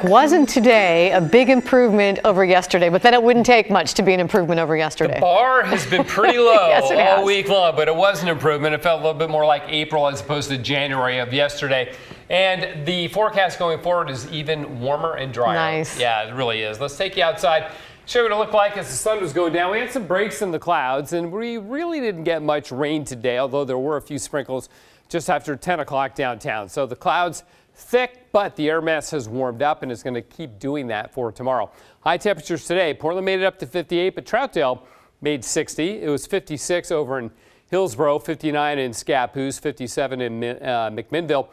Wasn't today a big improvement over yesterday, but then it wouldn't take much to be an improvement over yesterday. The bar has been pretty low Yes, it all has. week long, but it was an improvement. It felt a little bit more like April as opposed to January of yesterday. And the forecast going forward is even warmer and drier. Nice. Yeah, it really is. Let's take you outside, show you what it looked like as the sun was going down. We had some breaks in the clouds, and we really didn't get much rain today, although there were a few sprinkles just after 10 o'clock downtown. So the clouds thick, but the air mass has warmed up and is going to keep doing that for tomorrow. High temperatures today. Portland made it up to 58, but Troutdale made 60. It was 56 over in Hillsborough, 59 in Scappoose, 57 in McMinnville.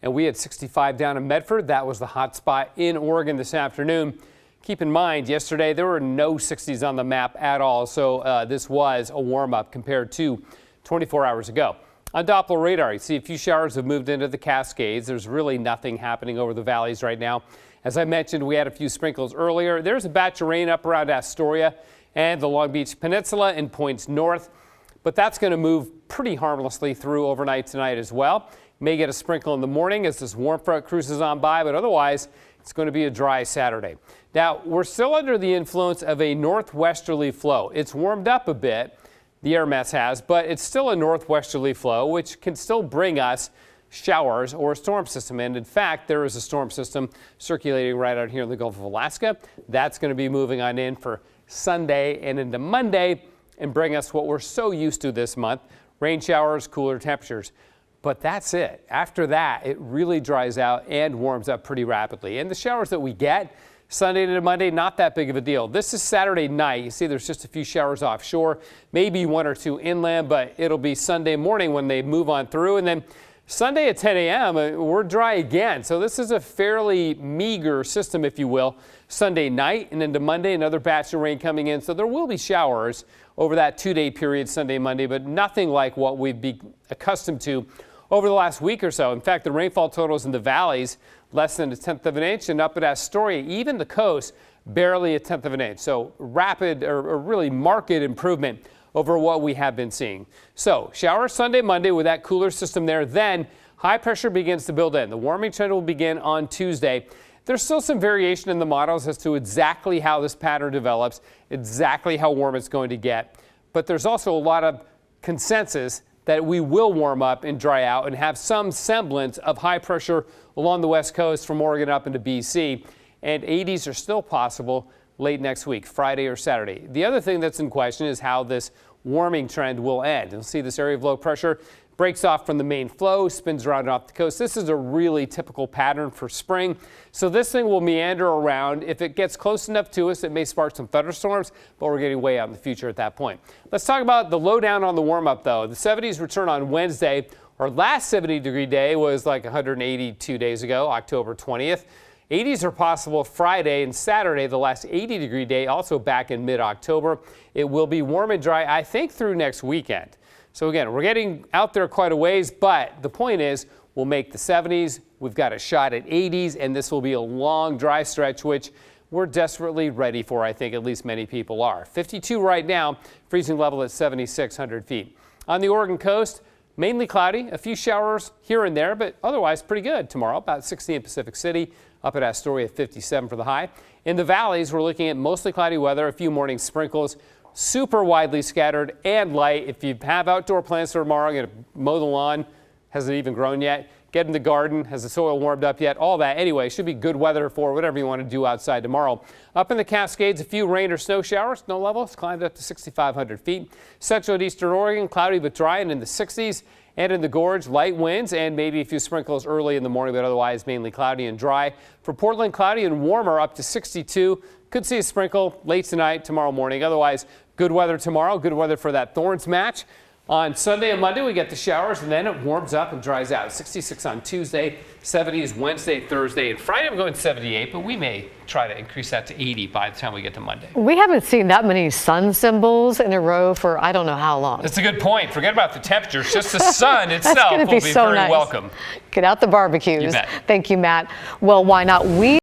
And we had 65 down in Medford. That was the hot spot in Oregon this afternoon. Keep in mind, yesterday there were no 60s on the map at all, so this was a warm-up compared to 24 hours ago. On Doppler radar, you see a few showers have moved into the Cascades. There's really nothing happening over the valleys right now. As I mentioned, we had a few sprinkles earlier. There's a batch of rain up around Astoria and the Long Beach Peninsula and points north, but that's going to move pretty harmlessly through overnight tonight as well. May get a sprinkle in the morning as this warm front cruises on by, but otherwise it's going to be a dry Saturday. Now, we're still under the influence of a northwesterly flow. It's warmed up a bit. The air mass has, but it's still a northwesterly flow, which can still bring us showers or a storm system. And in fact, there is a storm system circulating right out here in the Gulf of Alaska. That's going to be moving on in for Sunday and into Monday and bring us what we're so used to this month, rain showers, cooler temperatures. But that's it. After that, it really dries out and warms up pretty rapidly. And the showers that we get Sunday to Monday, not that big of a deal. This is Saturday night. You see there's just a few showers offshore, maybe one or two inland, but it'll be Sunday morning when they move on through. And then Sunday at 10 a.m., we're dry again. So this is a fairly meager system, if you will. Sunday night and into Monday, another batch of rain coming in. So there will be showers over that 2-day period, Sunday, Monday, but nothing like what we've been accustomed to over the last week or so. In fact, the rainfall totals in the valleys, less than 1/10 of an inch, and up at Astoria, even the coast, barely 1/10 of an inch. So rapid or really marked improvement over what we have been seeing. So showers Sunday, Monday with that cooler system there. Then high pressure begins to build in. The warming trend will begin on Tuesday. There's still some variation in the models as to exactly how this pattern develops, exactly how warm it's going to get. But there's also a lot of consensus that we will warm up and dry out and have some semblance of high pressure along the west coast from Oregon up into BC. And 80s are still possible late next week, Friday or Saturday. The other thing that's in question is how this warming trend will end. You'll see this area of low pressure breaks off from the main flow, spins around off the coast. This is a really typical pattern for spring. So this thing will meander around. If it gets close enough to us, it may spark some thunderstorms, but we're getting way out in the future at that point. Let's talk about the lowdown on the warm-up, though. The 70s return on Wednesday. Our last 70-degree day was like 182 days ago, October 20th. 80s are possible Friday and Saturday, the last 80-degree day, also back in mid-October. It will be warm and dry, I think, through next weekend. So again, we're getting out there quite a ways, but the point is we'll make the 70s. We've got a shot at 80s, and this will be a long, dry stretch, which we're desperately ready for, I think at least many people are. 52 right now, freezing level at 7,600 feet. On the Oregon coast, mainly cloudy, a few showers here and there, but otherwise pretty good tomorrow. About 60 in Pacific City, up at Astoria, 57 for the high. In the valleys, we're looking at mostly cloudy weather, a few morning sprinkles, super widely scattered and light. If you have outdoor plans for tomorrow, you're going to mow the lawn, hasn't even grown yet, get in the garden, has the soil warmed up yet, all that. Anyway, should be good weather for whatever you want to do outside tomorrow. Up in the Cascades, a few rain or snow showers. Snow levels climbed up to 6,500 feet. Central and eastern Oregon, cloudy but dry and in the 60s. And in the gorge, light winds and maybe a few sprinkles early in the morning, but otherwise mainly cloudy and dry. For Portland, cloudy and warmer up to 62. Could see a sprinkle late tonight, tomorrow morning. Otherwise, good weather tomorrow. Good weather for that Thorns match. On Sunday and Monday, we get the showers, and then it warms up and dries out. 66 on Tuesday, 70s Wednesday, Thursday, and Friday I'm going 78, but we may try to increase that to 80 by the time we get to Monday. We haven't seen that many sun symbols in a row for I don't know how long. That's a good point. Forget about the temperatures. Just the sun itself will be so very nice. welcome. Get out the barbecues. You bet. Thank you, Matt. Well, why not?